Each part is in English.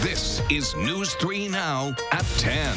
This is News 3 Now at 10.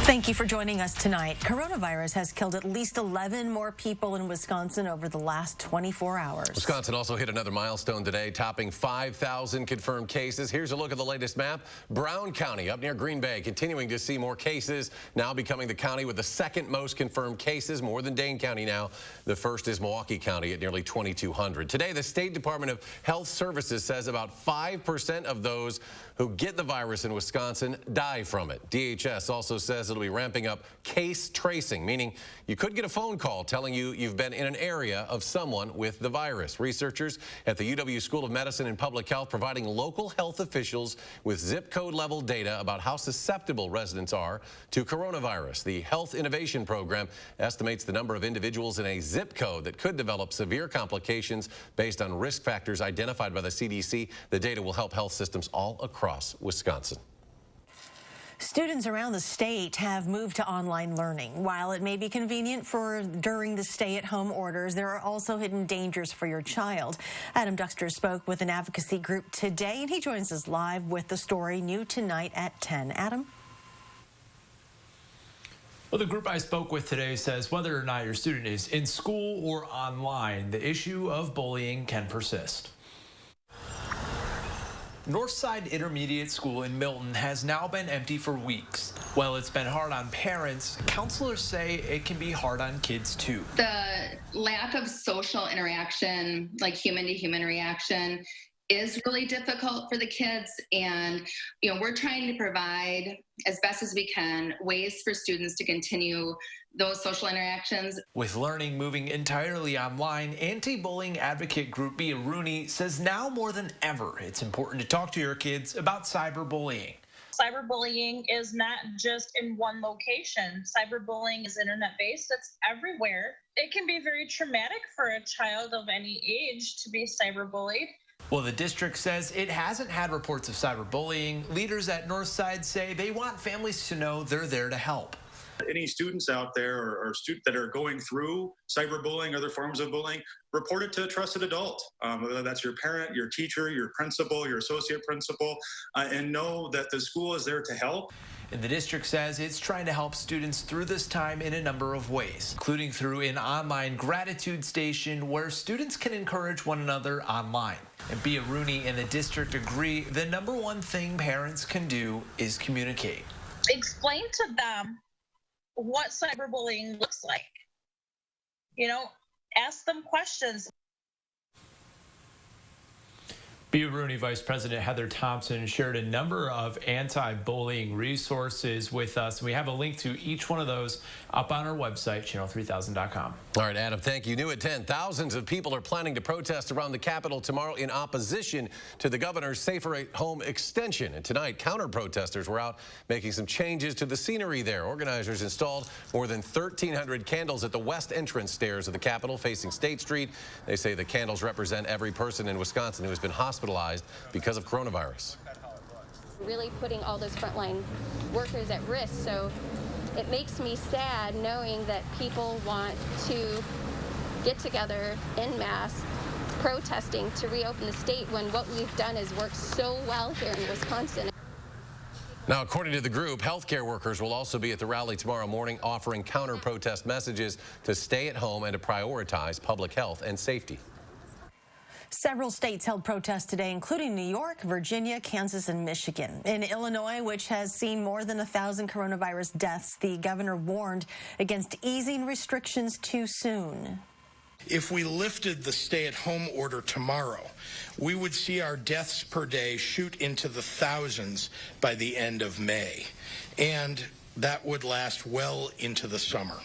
Thank you for joining us tonight. Coronavirus has killed at least 11 more people in Wisconsin over the last 24 hours. Wisconsin also hit another milestone today, topping 5,000 confirmed cases. Here's a look at the latest map. Brown County, up near Green Bay, continuing to see more cases, now becoming the county with the second most confirmed cases, more than Dane County now. The first is Milwaukee County at nearly 2,200. Today, the State Department of Health Services says about 5% of those who get the virus in Wisconsin die from it. DHS also says it'll be ramping up case tracing, meaning you could get a phone call telling you you've been in an area of someone with the virus. Researchers at the UW School of Medicine and Public Health providing local health officials with zip code level data about how susceptible residents are to coronavirus. The Health Innovation Program estimates the number of individuals in a zip code that could develop severe complications based on risk factors identified by the CDC. The data will help health systems all across Wisconsin. Students around the state have moved to online learning. While it may be convenient for during the stay-at-home orders, there are also hidden dangers for your child. Adam Duxter spoke with an advocacy group today, and he joins us live with the story new tonight at 10. Adam? Well, the group I spoke with today says whether or not your student is in school or online, the issue of bullying can persist. Northside Intermediate School in Milton has now been empty for weeks. While it's been hard on parents, counselors say it can be hard on kids too. The lack of social interaction, like human-to-human reaction, is really difficult for the kids, and we're trying to provide as best as we can ways for students to continue those social interactions. With learning moving entirely online, anti-bullying advocate group Bea Rooney says now more than ever it's important to talk to your kids about cyberbullying. Cyberbullying is not just in one location. Cyberbullying is internet-based. It's everywhere. It can be very traumatic for a child of any age to be cyberbullied. Well, the district says it hasn't had reports of cyberbullying. Leaders at Northside say they want families to know they're there to help. Any students out there or students that are going through cyberbullying or other forms of bullying, report it to a trusted adult, whether that's your parent, your teacher, your principal, your associate principal, and know that the school is there to help. And the district says it's trying to help students through this time in a number of ways, including through an online gratitude station where students can encourage one another online. And Bea Rooney and the district agree the number one thing parents can do is communicate. Explain to them what cyberbullying looks like. Ask them questions. Bea Rooney, Vice President Heather Thompson shared a number of anti-bullying resources with us. We have a link to each one of those up on our website, channel3000.com. All right, Adam, thank you. New at 10, thousands of people are planning to protest around the Capitol tomorrow in opposition to the governor's Safer at Home extension. And tonight, counter-protesters were out making some changes to the scenery there. Organizers installed more than 1,300 candles at the west entrance stairs of the Capitol facing State Street. They say the candles represent every person in Wisconsin who has been hospitalized because of coronavirus. Really putting all those frontline workers at risk. So it makes me sad knowing that people want to get together en masse protesting to reopen the state when what we've done has worked so well here in Wisconsin. Now, according to the group, healthcare workers will also be at the rally tomorrow morning offering counter-protest messages to stay at home and to prioritize public health and safety. Several states held protests today, including New York, Virginia, Kansas, and Michigan. In Illinois, which has seen more than 1,000 coronavirus deaths, the governor warned against easing restrictions too soon. If we lifted the stay-at-home order tomorrow, we would see our deaths per day shoot into the thousands by the end of May, and that would last well into the summer.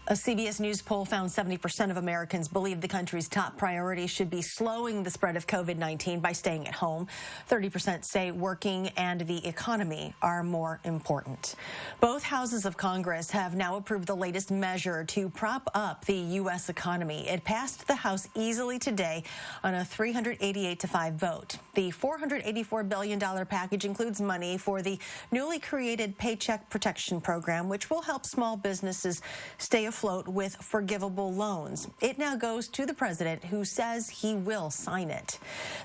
A CBS News poll found 70% of Americans believe the country's top priority should be slowing the spread of COVID-19 by staying at home. 30% say working and the economy are more important. Both houses of Congress have now approved the latest measure to prop up the U.S. economy. It passed the House easily today on a 388-5 vote. The $484 billion package includes money for the newly created Paycheck Protection Program, which will help small businesses stay afloat float with forgivable loans. It now goes to the president, who says he will sign it.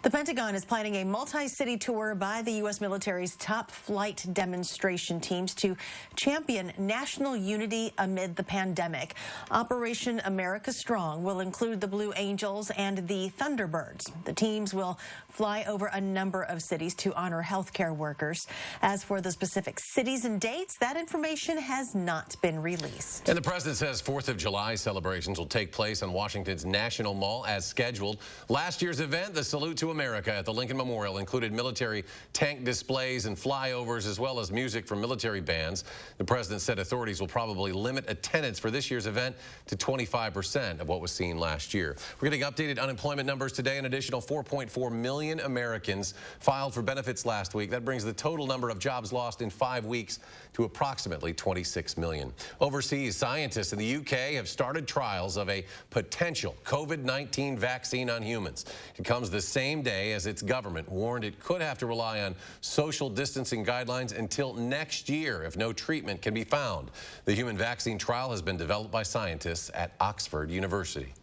The Pentagon is planning a multi-city tour by the U.S. military's top flight demonstration teams to champion national unity amid the pandemic. Operation America Strong will include the Blue Angels and the Thunderbirds. The teams will fly over a number of cities to honor healthcare workers. As for the specific cities and dates, that information has not been released. And the president says 4th of July celebrations will take place on Washington's National Mall as scheduled. Last year's event, the Salute to America at the Lincoln Memorial, included military tank displays and flyovers, as well as music from military bands. The president said authorities will probably limit attendance for this year's event to 25% of what was seen last year. We're getting updated unemployment numbers today. An additional 4.4 million Americans filed for benefits last week. That brings the total number of jobs lost in 5 weeks to approximately 26 million. Overseas, scientists in the UK have started trials of a potential COVID-19 vaccine on humans. It comes the same day as its government warned it could have to rely on social distancing guidelines until next year if no treatment can be found. The human vaccine trial has been developed by scientists at Oxford University.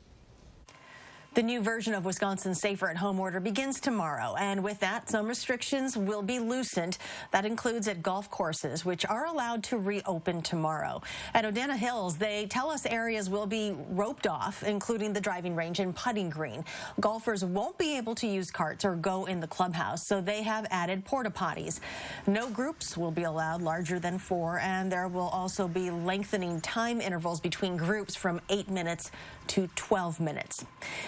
The new version of Wisconsin's Safer at Home order begins tomorrow, and with that, some restrictions will be loosened. That includes at golf courses, which are allowed to reopen tomorrow. At Odana Hills, they tell us areas will be roped off, including the driving range and putting green. Golfers won't be able to use carts or go in the clubhouse, so they have added porta potties. No groups will be allowed larger than 4, and there will also be lengthening time intervals between groups from 8 minutes to 12 minutes.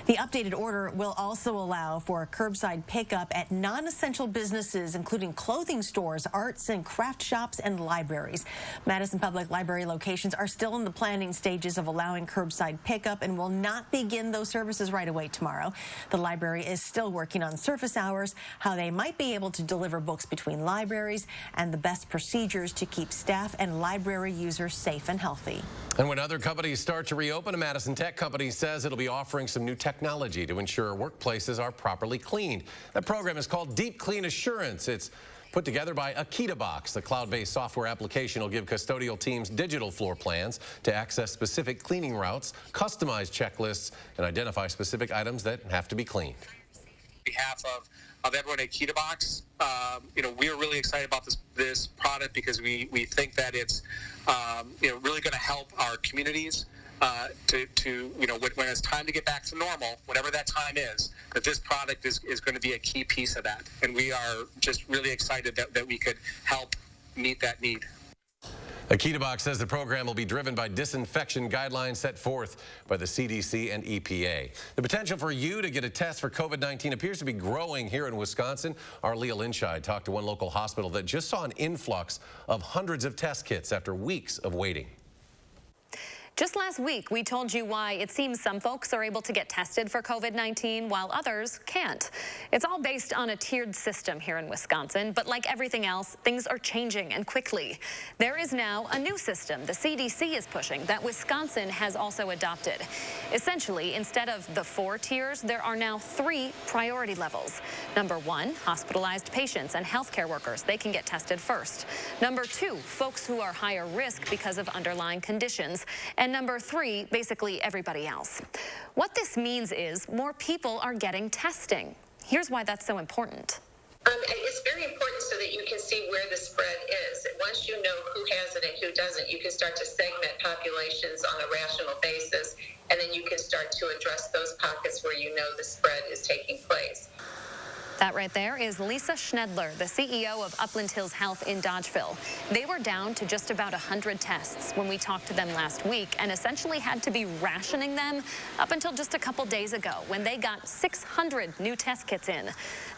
The updated order will also allow for curbside pickup at non-essential businesses, including clothing stores, arts and craft shops, and libraries. Madison Public Library locations are still in the planning stages of allowing curbside pickup and will not begin those services right away tomorrow. The library is still working on surface hours, how they might be able to deliver books between libraries, and the best procedures to keep staff and library users safe and healthy. And when other companies start to reopen, a Madison tech company says it'll be offering some new technology to ensure workplaces are properly cleaned. That program is called Deep Clean Assurance. It's put together by AkitaBox. The cloud-based software application will give custodial teams digital floor plans to access specific cleaning routes, customize checklists, and identify specific items that have to be cleaned. On behalf of everyone at AkitaBox, we're really excited about this product because we think that it's really going to help our communities when it's time to get back to normal, whatever that time is, that this product is going to be a key piece of that. And we are just really excited that we could help meet that need. AkitaBox says the program will be driven by disinfection guidelines set forth by the CDC and EPA. The potential for you to get a test for COVID-19 appears to be growing here in Wisconsin. Our Leah Linscheid talked to one local hospital that just saw an influx of hundreds of test kits after weeks of waiting. Just last week, we told you why it seems some folks are able to get tested for COVID-19 while others can't. It's all based on a tiered system here in Wisconsin, but like everything else, things are changing and quickly. There is now a new system the CDC is pushing that Wisconsin has also adopted. Essentially, instead of the 4 tiers, there are now 3 priority levels. Number 1, hospitalized patients and healthcare workers. They can get tested first. Number 2, folks who are higher risk because of underlying conditions. And number 3, basically everybody else. What this means is more people are getting testing. Here's why that's so important. It's very important so that you can see where the spread is. Once you know who has it and who doesn't, you can start to segment populations on a rational basis, and then you can start to address those pockets where you know the spread is taking place. That right there is Lisa Schnedler, the CEO of Upland Hills Health in Dodgeville. They were down to just about 100 tests when we talked to them last week and essentially had to be rationing them up until just a couple days ago when they got 600 new test kits in.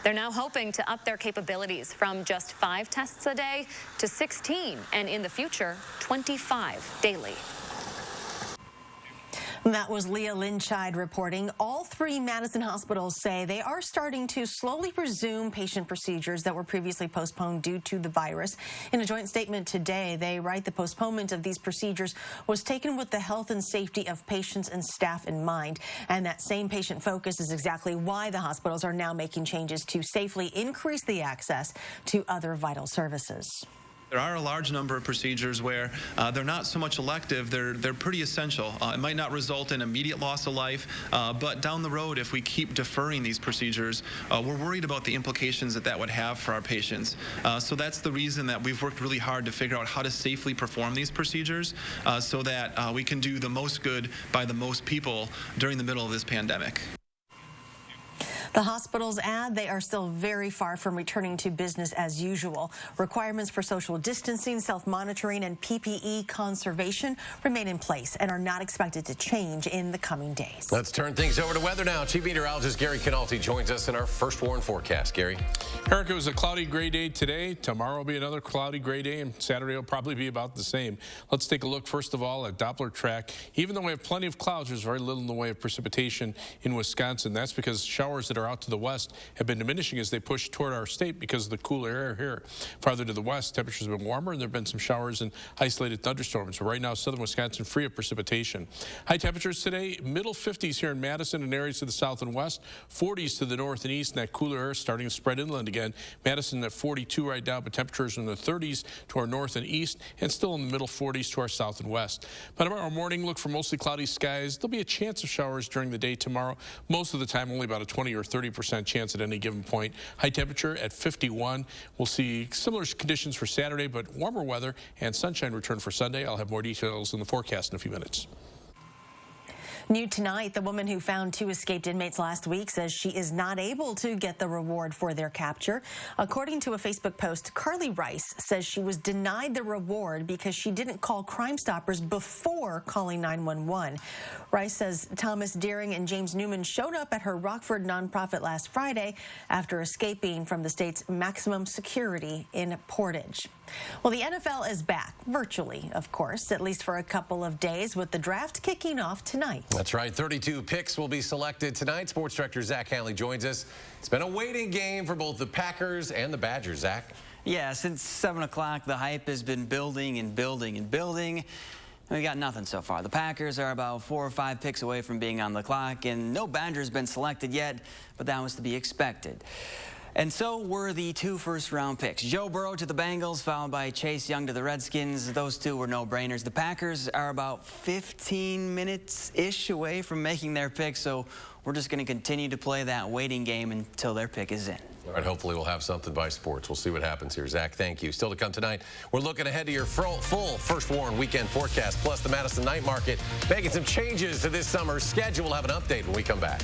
They're now hoping to up their capabilities from just 5 tests a day to 16, and in the future, 25 daily. That was Leah Linscheid reporting. All 3 Madison hospitals say they are starting to slowly resume patient procedures that were previously postponed due to the virus. In a joint statement today, they write the postponement of these procedures was taken with the health and safety of patients and staff in mind. And that same patient focus is exactly why the hospitals are now making changes to safely increase the access to other vital services. There are a large number of procedures where they're not so much elective, they're pretty essential. It might not result in immediate loss of life, but down the road, if we keep deferring these procedures, we're worried about the implications that would have for our patients. So that's the reason that we've worked really hard to figure out how to safely perform these procedures so that we can do the most good by the most people during the middle of this pandemic. The hospitals add they are still very far from returning to business as usual. Requirements for social distancing, self-monitoring, and PPE conservation remain in place and are not expected to change in the coming days. Let's turn things over to weather now. Chief Meteorologist Gary Canalti joins us in our first warn forecast. Gary. Eric, it was a cloudy gray day today. Tomorrow will be another cloudy gray day, and Saturday will probably be about the same. Let's take a look first of all at Doppler track. Even though we have plenty of clouds, there's very little in the way of precipitation in Wisconsin. That's because showers that are out to the west have been diminishing as they push toward our state because of the cooler air here. Farther to the west, temperatures have been warmer, and there have been some showers and isolated thunderstorms. So right now, southern Wisconsin free of precipitation. High temperatures today, middle 50s here in Madison and areas to the south and west, 40s to the north and east, and that cooler air starting to spread inland again. Madison at 42 right now, but temperatures in the 30s to our north and east, and still in the middle 40s to our south and west. By tomorrow morning, look for mostly cloudy skies. There'll be a chance of showers during the day tomorrow. Most of the time, only about a 20 or 30% chance at any given point. High temperature at 51. We'll see similar conditions for Saturday, but warmer weather and sunshine return for Sunday. I'll have more details in the forecast in a few minutes. New tonight, the woman who found 2 escaped inmates last week says she is not able to get the reward for their capture. According to a Facebook post, Carly Rice says she was denied the reward because she didn't call Crime Stoppers before calling 911. Rice says Thomas Deering and James Newman showed up at her Rockford nonprofit last Friday after escaping from the state's maximum security in Portage. Well, the NFL is back, virtually, of course, at least for a couple of days, with the draft kicking off tonight. That's right. 32 picks will be selected tonight. Sports director Zach Hanley joins us. It's been a waiting game for both the Packers and the Badgers. Zach? Yeah, since 7 o'clock, the hype has been building and building and building. We got nothing so far. The Packers are about 4 or 5 picks away from being on the clock, and no Badger's been selected yet, but that was to be expected. And so were the 2 first-round picks. Joe Burrow to the Bengals, followed by Chase Young to the Redskins. Those 2 were no-brainers. The Packers are about 15 minutes-ish away from making their pick, so we're just going to continue to play that waiting game until their pick is in. All right, hopefully we'll have something by sports. We'll see what happens here. Zach, thank you. Still to come tonight, we're looking ahead to your full First Warn weekend forecast, plus the Madison night market, making some changes to this summer's schedule. We'll have an update when we come back.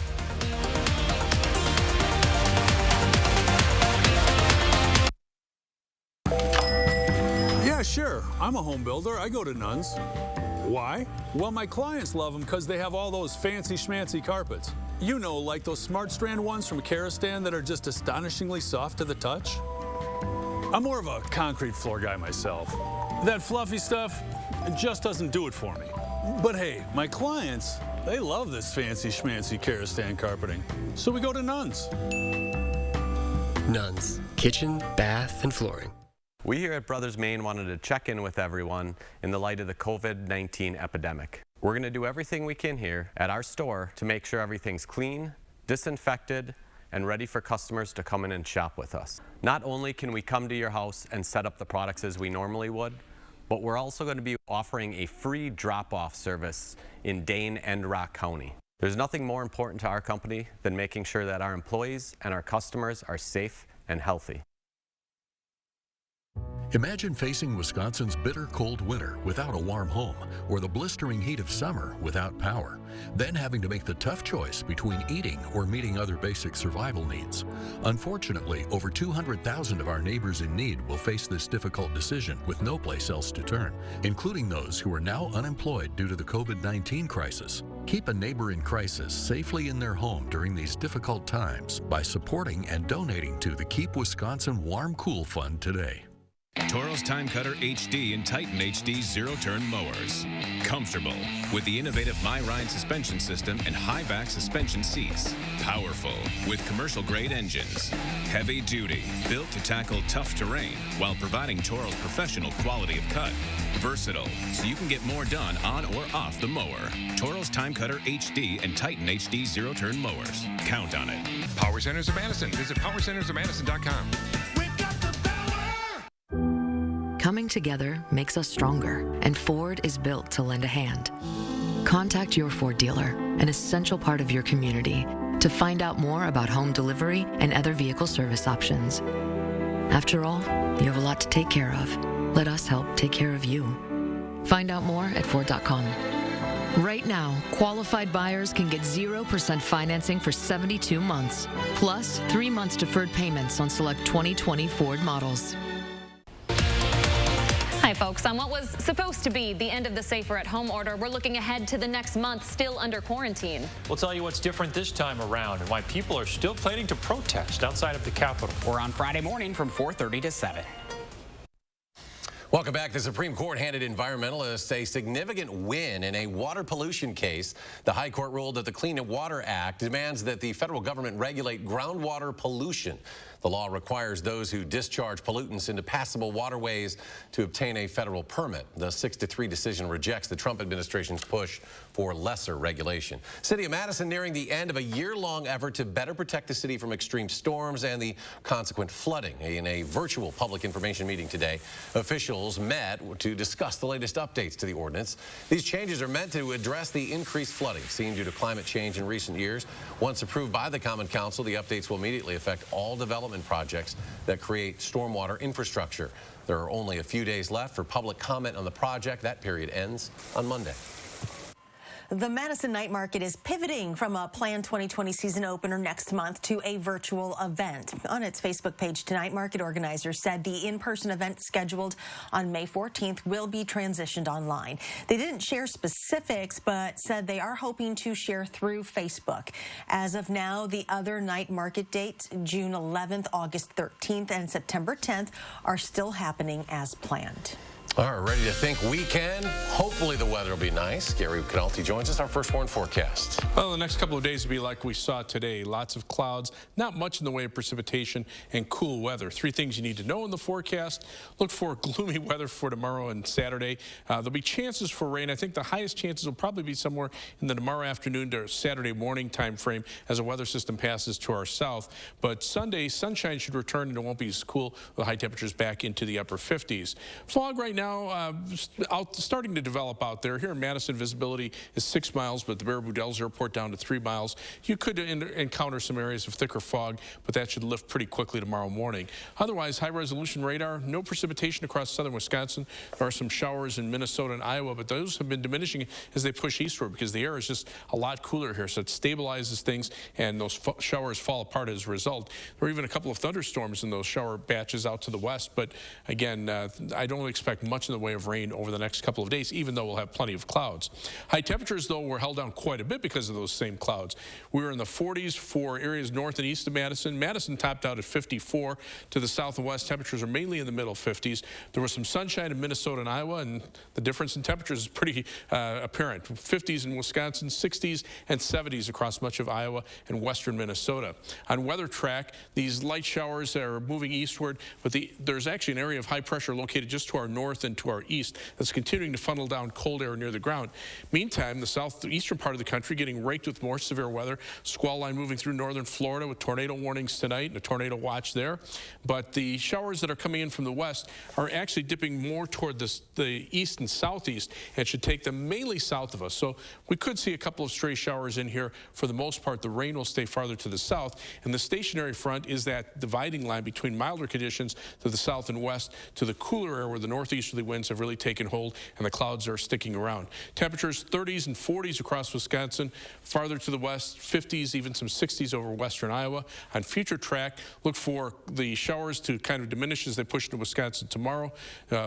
Sure, I'm a home builder. I go to Nuns. Why? Well, my clients love them because they have all those fancy schmancy carpets. You know, like those Smart Strand ones from Karastan that are just astonishingly soft to the touch. I'm more of a concrete floor guy myself. That fluffy stuff just doesn't do it for me. But hey, my clients, they love this fancy schmancy Karastan carpeting. So we go to Nuns. Nuns, kitchen, bath, and flooring. We here at Brothers Maine wanted to check in with everyone in the light of the COVID-19 epidemic. We're going to do everything we can here at our store to make sure everything's clean, disinfected, and ready for customers to come in and shop with us. Not only can we come to your house and set up the products as we normally would, but we're also going to be offering a free drop-off service in Dane and Rock County. There's nothing more important to our company than making sure that our employees and our customers are safe and healthy. Imagine facing Wisconsin's bitter cold winter without a warm home, or the blistering heat of summer without power, then having to make the tough choice between eating or meeting other basic survival needs. Unfortunately, over 200,000 of our neighbors in need will face this difficult decision with no place else to turn, including those who are now unemployed due to the COVID-19 crisis. Keep a neighbor in crisis safely in their home during these difficult times by supporting and donating to the Keep Wisconsin Warm Cool Fund today. Toro's Time Cutter HD and Titan HD zero-turn mowers. Comfortable with the innovative MyRide suspension system and high-back suspension seats. Powerful with commercial-grade engines. Heavy-duty, built to tackle tough terrain while providing Toro's professional quality of cut. Versatile, so you can get more done on or off the mower. Toro's Time Cutter HD and Titan HD zero-turn mowers. Count on it. Power Centers of Madison. Visit powercentersofmadison.com. Coming together makes us stronger, and Ford is built to lend a hand. Contact your Ford dealer, an essential part of your community, to find out more about home delivery and other vehicle service options. After all, you have a lot to take care of. Let us help take care of you. Find out more at Ford.com. Right now, qualified buyers can get 0% financing for 72 months, plus 3 months deferred payments on select 2020 Ford models. Hi, folks. On what was supposed to be the end of the safer at home order, we're looking ahead to the next month still under quarantine. We'll tell you what's different this time around and why people are still planning to protest outside of the Capitol. We're on Friday morning from 4:30 to 7. Welcome back. The Supreme Court handed environmentalists a significant win in a water pollution case. The High Court ruled that the Clean Water Act demands that the federal government regulate groundwater pollution. The law requires those who discharge pollutants into passable waterways to obtain a federal permit. The 6-3 decision rejects the Trump administration's push for lesser regulation. City of Madison nearing the end of a year-long effort to better protect the city from extreme storms and the consequent flooding. In a virtual public information meeting today, officials met to discuss the latest updates to the ordinance. These changes are meant to address the increased flooding seen due to climate change in recent years. Once approved by the Common Council, the updates will immediately affect all development projects that create stormwater infrastructure. There are only a few days left for public comment on the project. That period ends on Monday. The Madison Night Market is pivoting from a planned 2020 season opener next month to a virtual event. On its Facebook page tonight, market organizers said the in-person event scheduled on May 14th will be transitioned online. They didn't share specifics, but said they are hoping to share through Facebook. As of now, the other night market dates, June 11th, August 13th, and September 10th, are still happening as planned. All right, ready to think weekend. Hopefully the weather will be nice. Gary Canalti joins us, our first warn forecast. Well, the next couple of days will be like we saw today. Lots of clouds, not much in the way of precipitation, and cool weather. 3 things you need to know in the forecast. Look for gloomy weather for tomorrow and Saturday. There'll be chances for rain. I think the highest chances will probably be somewhere in the tomorrow afternoon to Saturday morning time frame as a weather system passes to our south. But Sunday, sunshine should return and it won't be as cool with high temperatures back into the upper 50s. Fog right now starting to develop out there. Here in Madison, visibility is 6 miles, but the Baraboo Dells Airport down to 3 miles. You could encounter some areas of thicker fog, but that should lift pretty quickly tomorrow morning. Otherwise, high-resolution radar, no precipitation across southern Wisconsin. There are some showers in Minnesota and Iowa, but those have been diminishing as they push eastward because the air is just a lot cooler here, so it stabilizes things, and those showers fall apart as a result. There are even a couple of thunderstorms in those shower batches out to the west, but again, I don't expect much in the way of rain over the next couple of days, even though we'll have plenty of clouds. High temperatures, though, were held down quite a bit because of those same clouds. We were in the 40s for areas north and east of Madison. Madison topped out at 54. To the south and west, temperatures are mainly in the middle 50s. There was some sunshine in Minnesota and Iowa, and the difference in temperatures is pretty apparent. 50s in Wisconsin, 60s and 70s across much of Iowa and western Minnesota. On weather track, these light showers are moving eastward, but there's actually an area of high pressure located just to our north and to our east that's continuing to funnel down cold air near the ground. Meantime, the southeastern part of the country getting raked with more severe weather. Squall line moving through northern Florida with tornado warnings tonight and a tornado watch there. But the showers that are coming in from the west are actually dipping more toward the east and southeast and should take them mainly south of us. So we could see a couple of stray showers in here. For the most part, the rain will stay farther to the south. And the stationary front is that dividing line between milder conditions to the south and west to the cooler air where the northeasterly winds have really taken hold and the clouds are sticking around. Temperatures 30s and 40s across Wisconsin, farther to the west, 50s, even some 60s over western Iowa. On future track, look for the showers to kind of diminish as they push into Wisconsin tomorrow.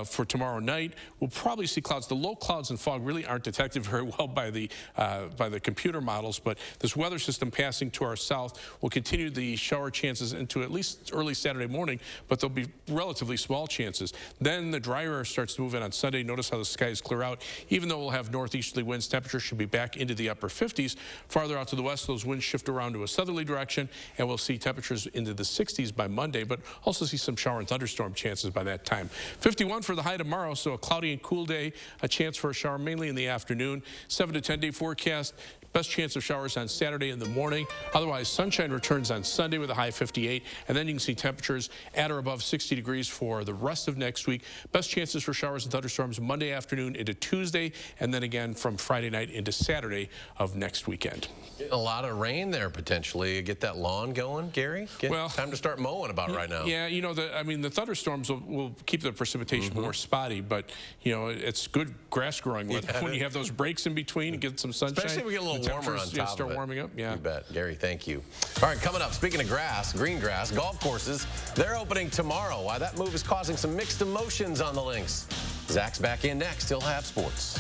For tomorrow night, we'll probably see clouds. The low clouds and fog really aren't detected very well by the computer models, but this weather system passing to our south will continue the shower chances into at least early Saturday morning, but there'll be relatively small chances. Then the dry air starts to move in on Sunday. Notice how the skies clear out. Even though we'll have northeasterly winds, temperatures should be back into the upper 50s. Farther out to the west, those winds shift around to a southerly direction, and we'll see temperatures into the 60s by Monday, but also see some shower and thunderstorm chances by that time. 51 for the high tomorrow, so a cloudy and cool day, a chance for a shower mainly in the afternoon. 7 to 10 day forecast. Best chance of showers on Saturday in the morning. Otherwise, sunshine returns on Sunday with a high of 58. And then you can see temperatures at or above 60 degrees for the rest of next week. Best chances for showers and thunderstorms Monday afternoon into Tuesday, and then again from Friday night into Saturday of next weekend. A lot of rain there potentially. Get that lawn going, Gary? Time to start mowing about right now. Yeah, you know, the thunderstorms will keep the precipitation more spotty, but, you know, it's good grass growing weather when you have those breaks in between and get some sunshine. Especially if we get a little warmer on top start of it. warming up. Yeah. You bet. Gary, thank you. All right, coming up, speaking of grass, green grass, golf courses, they're opening tomorrow. Why that move is causing some mixed emotions on the links. Zach's back in next. He'll have sports.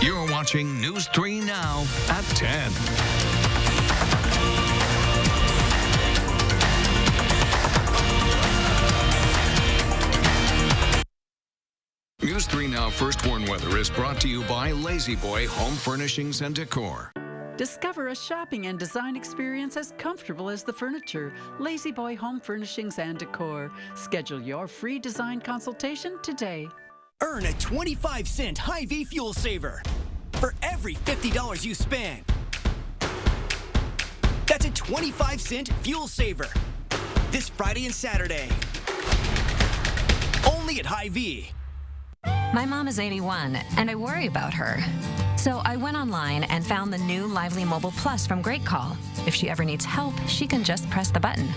You're watching News 3 Now at 10. News 3 Now First Warn Weather is brought to you by Lazy Boy Home Furnishings and Decor. Discover a shopping and design experience as comfortable as the furniture. Lazy Boy Home Furnishings and Decor. Schedule your free design consultation today. Earn a 25-cent Hy-Vee fuel saver for every $50 you spend. That's a 25-cent fuel saver this Friday and Saturday. Only at Hy-Vee. My mom is 81, and I worry about her. So I went online and found the new Lively Mobile Plus from Great Call. If she ever needs help, she can just press the button.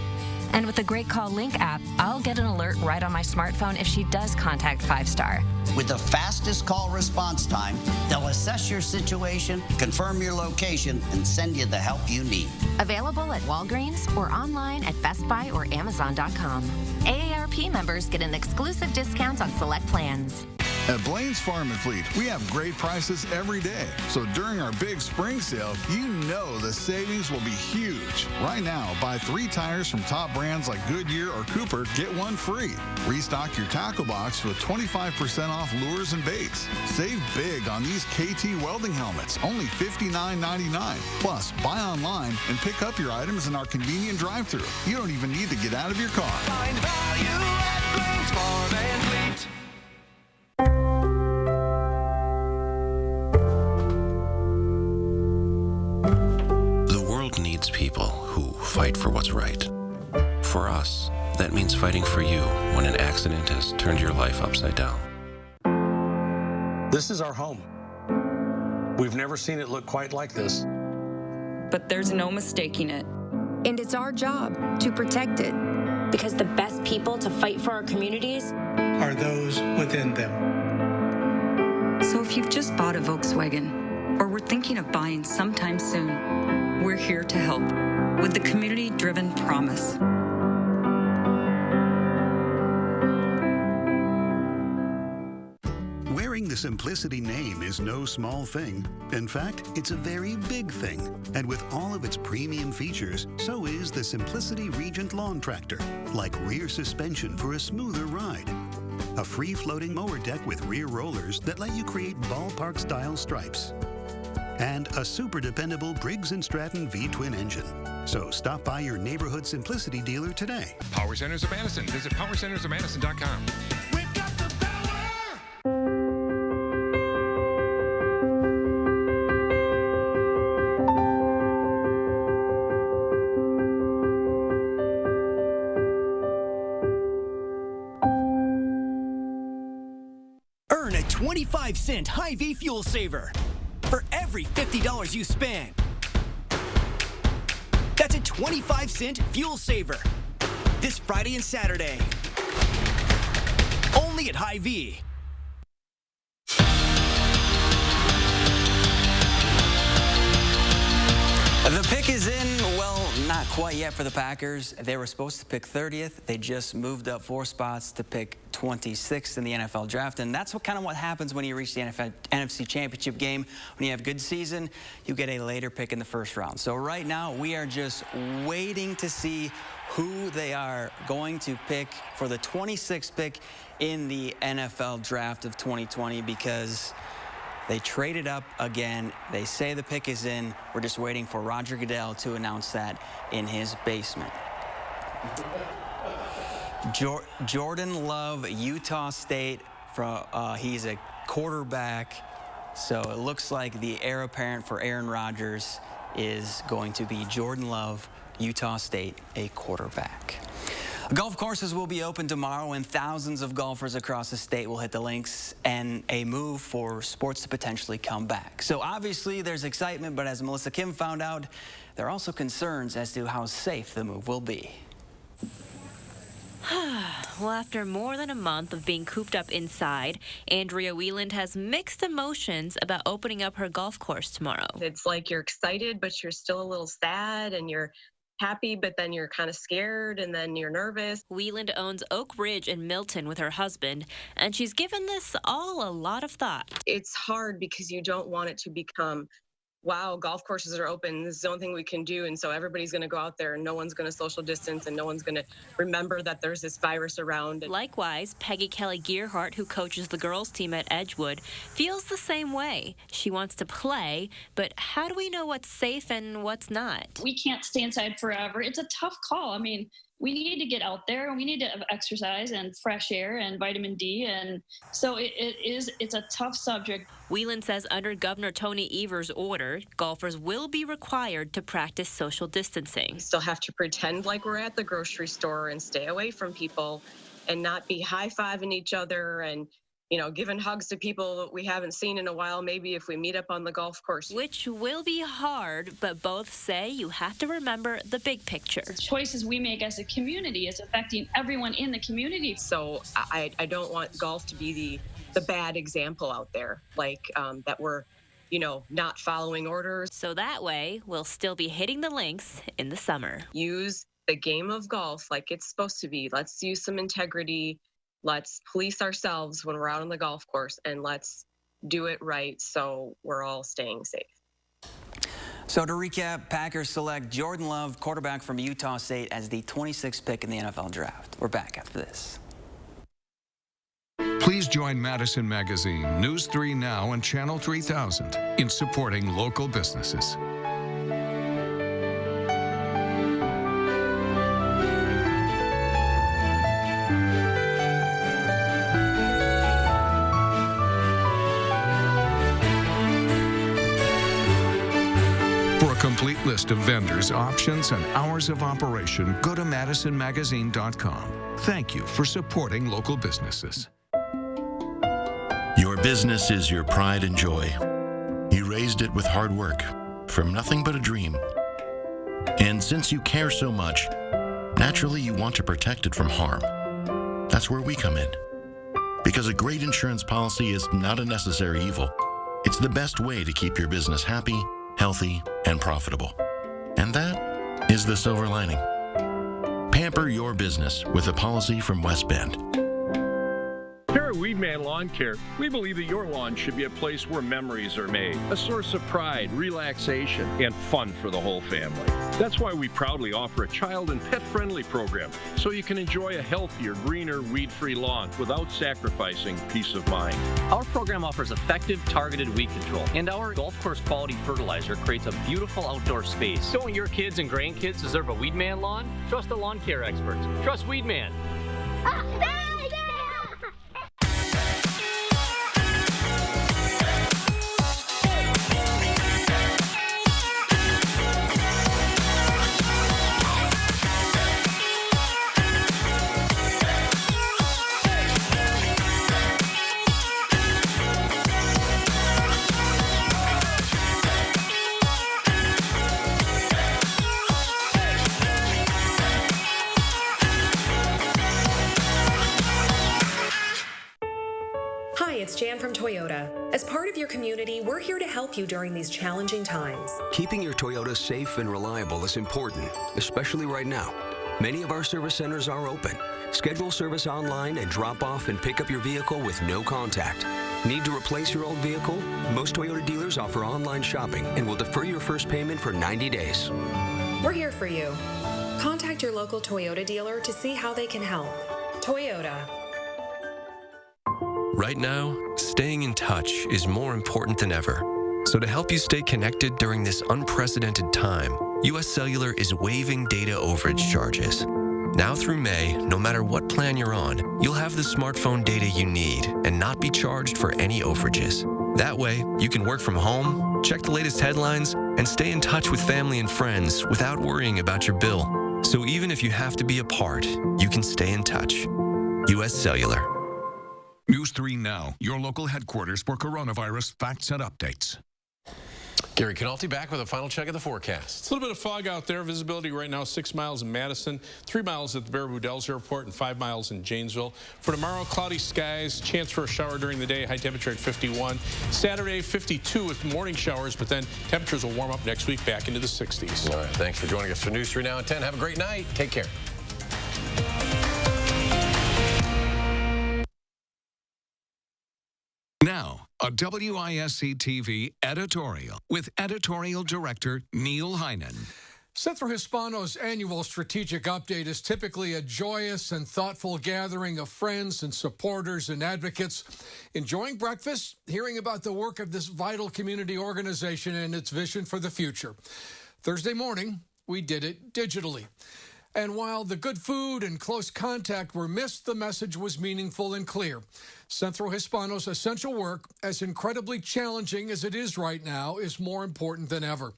And with the Great Call Link app, I'll get an alert right on my smartphone if she does contact 5-Star. With the fastest call response time, they'll assess your situation, confirm your location, and send you the help you need. Available at Walgreens or online at Best Buy or Amazon.com. AARP members get an exclusive discount on select plans. At Blaine's Farm and Fleet, we have great prices every day. So during our big spring sale, you know the savings will be huge. Right now, buy 3 tires from top brands like Goodyear or Cooper, get 1 free. Restock your tackle box with 25% off lures and baits. Save big on these KT welding helmets, only $59.99. Plus, buy online and pick up your items in our convenient drive-thru. You don't even need to get out of your car. Find value at Blaine's Farm and Fleet. Needs people who fight for what's right. For us, that means fighting for you when an accident has turned your life upside down. This is our home. We've never seen it look quite like this. But there's no mistaking it. And it's our job to protect it. Because the best people to fight for our communities are those within them. So if you've just bought a Volkswagen or were thinking of buying sometime soon, we're here to help with the community-driven promise. Wearing the Simplicity name is no small thing. In fact, it's a very big thing. And with all of its premium features, so is the Simplicity Regent Lawn Tractor, like rear suspension for a smoother ride, a free-floating mower deck with rear rollers that let you create ballpark-style stripes, and a super dependable Briggs & Stratton V-twin engine. So stop by your neighborhood Simplicity dealer today. Power Centers of Madison. Visit powercentersofmadison.com. We've got the power! Earn a 25-cent Hy-Vee fuel saver for every $50 you spend. That's a 25-cent fuel saver this Friday and Saturday. Only at Hy-Vee. The pick is in. Well, not quite yet for the Packers. They were supposed to pick 30th. They just moved up 4 spots to pick 26th in the NFL draft. And that's what happens when you reach the NFC Championship game. When you have a good season, you get a later pick in the first round. So right now, we are just waiting to see who they are going to pick for the 26th pick in the NFL draft of 2020, because they traded up again. They say the pick is in. We're just waiting for Roger Goodell to announce that in his basement. Jordan Love, Utah State. He's a quarterback, so it looks like the heir apparent for Aaron Rodgers is going to be Jordan Love, Utah State, a quarterback. Golf courses will be open tomorrow, and thousands of golfers across the state will hit the links, and a move for sports to potentially come back. So obviously there's excitement, but as Melissa Kim found out, there are also concerns as to how safe the move will be. Well, after more than a month of being cooped up inside, Andrea Wieland has mixed emotions about opening up her golf course tomorrow. It's like you're excited, but you're still a little sad, and you're happy, but then you're kind of scared, and then you're nervous. Wieland owns Oak Ridge in Milton with her husband, and she's given this all a lot of thought. It's hard because you don't want it to become, wow, golf courses are open, this is the only thing we can do, and so everybody's going to go out there and no one's going to social distance and no one's going to remember that there's this virus around. Likewise, Peggy Kelly Gearhart, who coaches the girls team at Edgewood, feels the same way. She wants to play, but how do we know what's safe and what's not? We can't stay inside forever. It's a tough call. I mean, we need to get out there and we need to have exercise and fresh air and vitamin D. And so it's a tough subject. Wieland says under Governor Tony Evers' order, golfers will be required to practice social distancing. We still have to pretend like we're at the grocery store and stay away from people and not be high-fiving each other and, you know, giving hugs to people that we haven't seen in a while, maybe if we meet up on the golf course. Which will be hard, but both say you have to remember the big picture. The choices we make as a community is affecting everyone in the community. So I don't want golf to be the bad example out there, like that we're, you know, not following orders. So that way, we'll still be hitting the links in the summer. Use the game of golf like it's supposed to be. Let's use some integrity. Let's police ourselves when we're out on the golf course, and let's do it right so we're all staying safe. So to recap, Packers select Jordan Love, quarterback from Utah State, as the 26th pick in the NFL draft. We're back after this. Please join Madison Magazine, News 3 Now, and Channel 3000 in supporting local businesses. Complete list of vendors, options, and hours of operation, go to madisonmagazine.com. Thank you for supporting local businesses. Your business is your pride and joy. You raised it with hard work, from nothing but a dream. And since you care so much, naturally you want to protect it from harm. That's where we come in. Because a great insurance policy is not a necessary evil. It's the best way to keep your business happy, healthy, and profitable. And that is the silver lining. Pamper your business with a policy from West Bend. Here at Weedman Lawn Care, we believe that your lawn should be a place where memories are made, a source of pride, relaxation, and fun for the whole family. That's why we proudly offer a child and pet-friendly program, so you can enjoy a healthier, greener, weed-free lawn without sacrificing peace of mind. Our program offers effective, targeted weed control, and our golf course quality fertilizer creates a beautiful outdoor space. Don't your kids and grandkids deserve a Weedman lawn? Trust the lawn care experts. Trust Weedman. It's Jan from Toyota. As part of your community, we're here to help you during these challenging times. Keeping your Toyota safe and reliable is important, especially right now. Many of our service centers are open. Schedule service online and drop off and pick up your vehicle with no contact. Need to replace your old vehicle? Most Toyota dealers offer online shopping and will defer your first payment for 90 days. We're here for you. Contact your local Toyota dealer to see how they can help. Toyota. Right now, staying in touch is more important than ever. So to help you stay connected during this unprecedented time, U.S. Cellular is waiving data overage charges. Now through May, no matter what plan you're on, you'll have the smartphone data you need and not be charged for any overages. That way, you can work from home, check the latest headlines, and stay in touch with family and friends without worrying about your bill. So even if you have to be apart, you can stay in touch. U.S. Cellular. News 3 Now, your local headquarters for coronavirus facts and updates. Gary Canalti back with a final check of the forecast. A little bit of fog out there. Visibility right now 6 miles in Madison, 3 miles at the Baraboo Dells Airport, and 5 miles in Janesville. For tomorrow, cloudy skies, chance for a shower during the day, high temperature at 51. Saturday, 52 with morning showers, but then temperatures will warm up next week back into the 60s. All right, thanks for joining us for News 3 Now at 10. Have a great night. Take care. Now, a WISC-TV editorial with editorial director Neil Heinen. Centro Hispano's annual strategic update is typically a joyous and thoughtful gathering of friends and supporters and advocates, enjoying breakfast, hearing about the work of this vital community organization and its vision for the future. Thursday morning, we did it digitally. And while the good food and close contact were missed, the message was meaningful and clear. Centro Hispano's essential work, as incredibly challenging as it is right now, is more important than ever.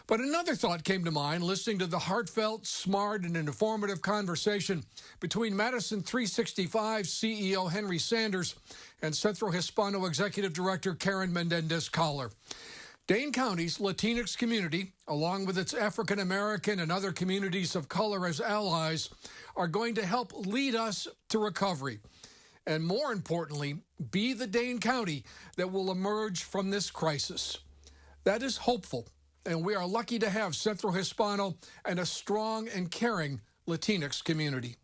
But another thought came to mind listening to the heartfelt, smart, and informative conversation between Madison 365 CEO Henry Sanders and Centro Hispano Executive Director Karen Mendendez-Collar. Dane County's Latinx community, along with its African American and other communities of color as allies, are going to help lead us to recovery. And more importantly, be the Dane County that will emerge from this crisis. That is hopeful, and we are lucky to have Centro Hispano and a strong and caring Latinx community.